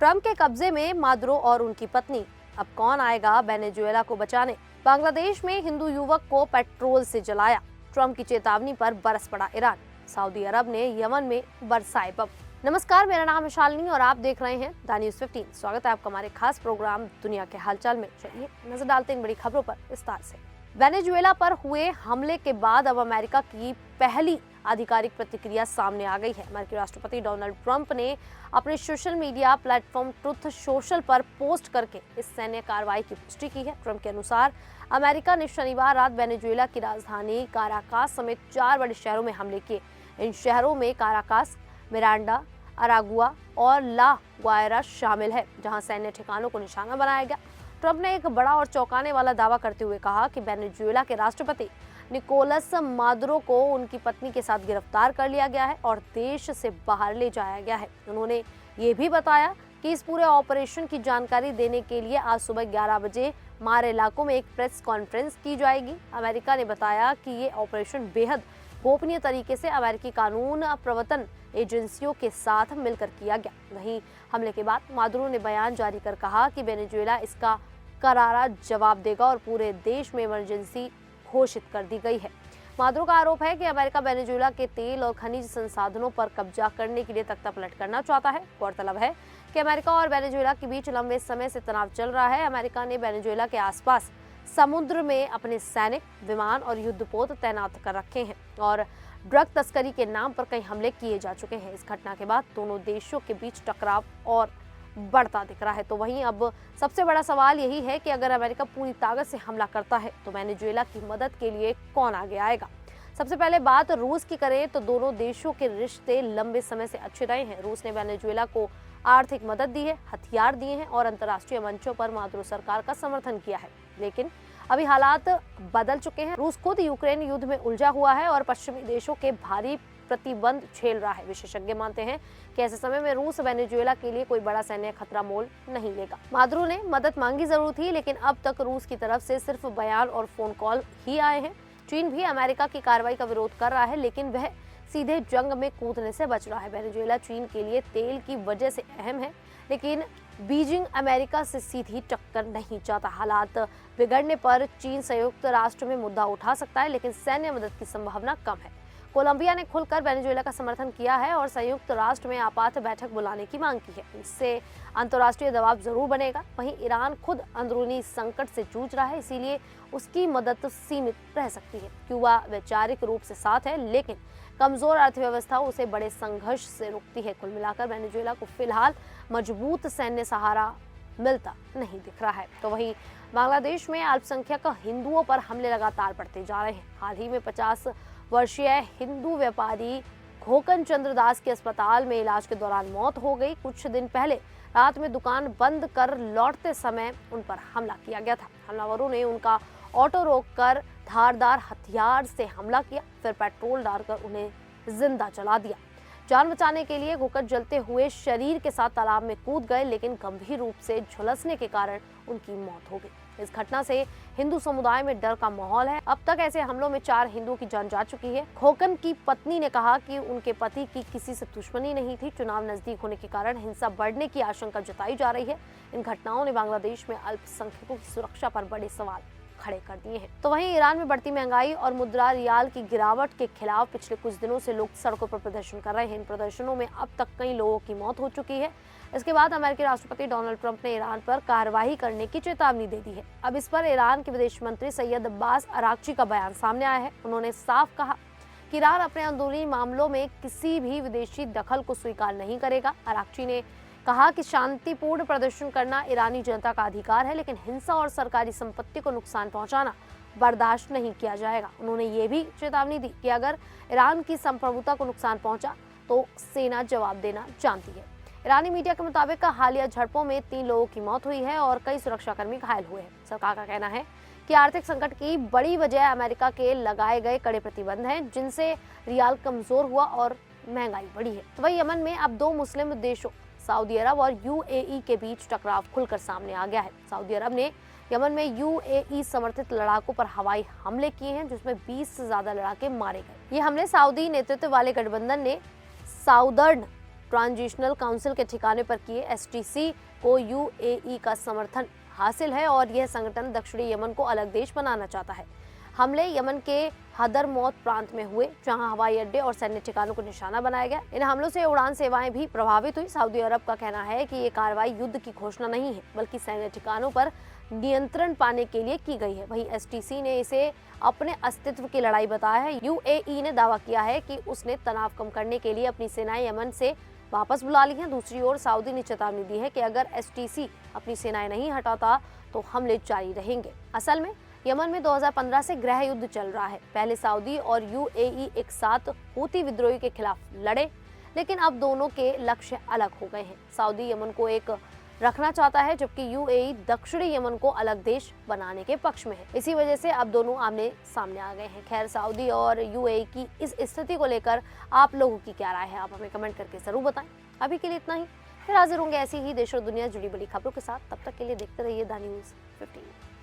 Trump के कब्जे में मादुरो और उनकी पत्नी। अब कौन आएगा वेनेजुएला को बचाने? बांग्लादेश में हिंदू युवक को पेट्रोल से जलाया। ट्रंप की चेतावनी पर बरस पड़ा ईरान। सऊदी अरब ने यमन में बरसाए बम। नमस्कार, मेरा नाम है शालिनी और आप देख रहे हैं द न्यूज़ 15। स्वागत है आपका हमारे खास प्रोग्राम दुनिया के हालचाल में। चलिए नजर डालते हैं इन बड़ी खबरों पर विस्तार से। वेनेजुएला पर हुए हमले के बाद अब अमेरिका की पहली आधिकारिक प्रतिक्रिया सामने आ गई है। अमेरिकी राष्ट्रपति डोनाल्ड ट्रंप ने अपने social media platform truth social पर पोस्ट करके इस सैन्य कार्रवाई की पुष्टि की है। ट्रंप के अनुसार अमेरिका ने शनिवार रात वेनेजुएला की राजधानी काराकास समेत 4 बड़े शहरों में हमले किए। इन शहरों में काराकास, मिरांडा, अरागुआ और ला ग्वायरा शामिल है, जहां सैन्य ठिकानों को निशाना बनाया गया। ट्रंप ने एक बड़ा और चौंकाने वाला दावा करते हुए कहा कि वेनेजुएला के राष्ट्रपति निकोलस मादुरो को उनकी पत्नी के साथ गिरफ्तार कर लिया गया है और देश से बाहर ले जाया गया है। उन्होंने ये भी बताया कि इस पूरे ऑपरेशन की जानकारी देने के लिए आज सुबह 11 बजे मारे इलाकों में एक प्रेस कॉन्फ्रेंस की जाएगी। अमेरिका ने बताया कि ये ऑपरेशन बेहद गोपनीय तरीके से अमेरिकी कानून प्रवर्तन एजेंसियों के साथ मिलकर किया गया। वहीं हमले के बाद मादुरो ने बयान जारी कर कहा कि वेनेजुएला इसका करारा जवाब देगा और पूरे देश में इमरजेंसी घोषित कर दी गई है। मादुरो का आरोप है कि अमेरिका वेनेजुएला के तेल और खनिज संसाधनों पर कब्जा करने के लिए तख्तापलट करना चाहता है। गौरतलब है कि अमेरिका और वेनेजुएला के बीच लंबे समय से तनाव चल रहा है। अमेरिका ने वेनेजुएला के आसपास समुद्र में अपने सैनिक, विमान और युद्धपोत तैनात कर रखे हैं और ड्रग तस्करी के नाम पर कई हमले किए जा चुके हैं। इस घटना के बाद दोनों देशों के बीच टकराव और बढ़ता दिख रहा है। तो वहीं अब सबसे बड़ा सवाल यही है कि अगर अमेरिका पूरी ताकत से हमला करता है तो वेनेजुएला की मदद के लिए कौन आगे आएगा? सबसे पहले बात रूस की करें तो दोनों देशों के रिश्ते लंबे समय से अच्छे रहे हैं। रूस ने वेनेजुएला को आर्थिक मदद दी है, हथियार दिए हैं और अंतर्राष्ट्रीय मंचों पर मादुरो सरकार का समर्थन किया है। लेकिन अभी हालात बदल चुके हैं। रूस खुद यूक्रेन युद्ध में उलझा हुआ है और पश्चिमी देशों के भारी प्रतिबंध झेल रहा है। विशेषज्ञ मानते हैं कि ऐसे समय में रूस वेनेजुएला के लिए कोई बड़ा सैन्य खतरा मोल नहीं लेगा। मादुरो ने मदद मांगी जरूर थी, लेकिन अब तक रूस की तरफ से सिर्फ बयान और फोन कॉल ही आए हैं। चीन भी अमेरिका की कार्रवाई का विरोध कर रहा है, लेकिन वह सीधे जंग में कूदने से बच रहा है। वेनेजुएला चीन के लिए तेल की वजह से अहम है, लेकिन बीजिंग अमेरिका से सीधी टक्कर नहीं चाहता। हालात बिगड़ने पर चीन संयुक्त राष्ट्र में मुद्दा उठा सकता है, लेकिन सैन्य मदद की संभावना कम है। कोलंबिया ने खुलकर वेनेजुएला का समर्थन किया है और संयुक्त राष्ट्र में आपात बैठक बुलाने की मांग की है। इससे अंतर्राष्ट्रीय दबाव जरूर बनेगा। वहीं ईरान खुद अंदरूनी संकट से जूझ रहा है, इसीलिए उसकी मदद सीमित रह सकती है। क्यूबा वैचारिक रूप से साथ है, लेकिन कमजोर अर्थव्यवस्था उसे बड़े संघर्ष से रोकती है। कुल मिलाकर वेनेजुएला को फिलहाल मजबूत सैन्य सहारा मिलता नहीं दिख रहा है। तो वहीं बांग्लादेश में अल्पसंख्यक हिंदुओं पर हमले लगातार बढ़ते जा रहे हैं। हाल ही में 50 वर्षीय हिंदू व्यापारी घोकन चंद्र दास की अस्पताल में इलाज के दौरान मौत हो गई। कुछ दिन पहले रात में दुकान बंद कर लौटते समय उन पर हमला किया गया था। हमलावरों ने उनका ऑटो रोककर धारदार हथियार से हमला किया, फिर पेट्रोल डालकर उन्हें जिंदा जला दिया। जान बचाने के लिए घोकन जलते हुए शरीर के साथ तालाब में कूद गए, लेकिन गंभीर रूप से झुलसने के कारण उनकी मौत हो गई। इस घटना से हिंदू समुदाय में डर का माहौल है। अब तक ऐसे हमलों में 4 हिंदुओं की जान जा चुकी है। घोकन की पत्नी ने कहा कि उनके पति की किसी से दुश्मनी नहीं थी। चुनाव नजदीक होने के कारण हिंसा बढ़ने की आशंका जताई जा रही है। इन घटनाओं ने बांग्लादेश में अल्पसंख्यकों की सुरक्षा पर बड़े सवाल खड़े कर दिए हैं। तो वहीं ईरान में बढ़ती महंगाई और मुद्रा रियाल की गिरावट के खिलाफ पिछले कुछ दिनों से लोग सड़कों पर प्रदर्शन कर रहे हैं। इन प्रदर्शनों में अब तक कई लोगों की मौत हो चुकी है। इसके बाद अमेरिकी राष्ट्रपति डोनाल्ड ट्रंप ने ईरान पर कार्रवाई करने की चेतावनी दे दी है। अब इस पर ईरान के विदेश मंत्री सैयद अब्बास अराक्ची का बयान सामने आया है। उन्होंने साफ कहा कि ईरान अपने अंदरूनी मामलों में किसी भी विदेशी दखल को स्वीकार नहीं करेगा। अराक्ची ने कहा कि शांतिपूर्ण प्रदर्शन करना ईरानी जनता का अधिकार है, लेकिन हिंसा और सरकारी संपत्ति को नुकसान पहुंचाना बर्दाश्त नहीं किया जाएगा। उन्होंने ये भी चेतावनी दी कि अगर ईरान की संप्रभुता को नुकसान पहुंचा तो सेना जवाब देना जानती है। ईरानी मीडिया के मुताबिक हालिया झड़पों में 3 लोगों की मौत हुई है और कई सुरक्षाकर्मी घायल हुए हैं। सरकार का कहना है कि आर्थिक संकट की बड़ी वजह अमेरिका के लगाए गए कड़े प्रतिबंध हैं, जिनसे रियाल कमजोर हुआ और महंगाई बढ़ी है। तो वही यमन में अब 2 मुस्लिम देशों सऊदी अरब और यूएई के बीच टकराव खुलकर सामने आ गया है। सऊदी अरब ने यमन में यूएई समर्थित लड़ाकों पर हवाई हमले किए हैं, जिसमें 20 से ज्यादा लड़ाके मारे गए। ये हमले सऊदी नेतृत्व वाले गठबंधन ने साउदर्न ट्रांजिशनल काउंसिल के ठिकाने पर किए एसटीसी को यूएई का समर्थन हासिल है और यह संगठन दक्षिणी यमन को अलग देश बनाना चाहता है। हमले यमन के हदरमौत प्रांत में हुए, जहां हवाई अड्डे और सैन्य ठिकानों को निशाना बनाया गया। इन हमलों से उड़ान सेवाएं भी प्रभावित हुई। सऊदी अरब का कहना है कि ये कार्रवाई युद्ध की घोषणा नहीं है, बल्कि सैन्य ठिकानों पर नियंत्रण पाने के लिए की गई है। वहीं एसटीसी ने इसे अपने अस्तित्व की लड़ाई बताया है। यूएई ने दावा किया है कि उसने तनाव कम करने के लिए अपनी सेनाएं यमन से वापस बुला ली हैं। दूसरी ओर सऊदी ने चेतावनी दी है कि अगर एसटीसी अपनी सेनाएं नहीं हटाता तो हमले जारी रहेंगे। असल में यमन में 2015 से गृह युद्ध चल रहा है। पहले सऊदी और यूएई एक साथ हूती विद्रोही के खिलाफ लड़े, लेकिन अब दोनों के लक्ष्य अलग हो गए हैं। सऊदी यमन को एक रखना चाहता है, जबकि यूएई दक्षिणी यमन को अलग देश बनाने के पक्ष में है। इसी वजह से अब दोनों आमने सामने आ गए हैं। खैर, सऊदी और यूएई की इस स्थिति को लेकर आप लोगों की क्या राय है, आप हमें कमेंट करके जरूर बताएं। अभी के लिए इतना ही, फिर हाजिर होंगे ऐसी ही देश और दुनिया जुड़ी बड़ी खबरों के साथ। तब तक के लिए देखते रहिए द न्यूज़ 15।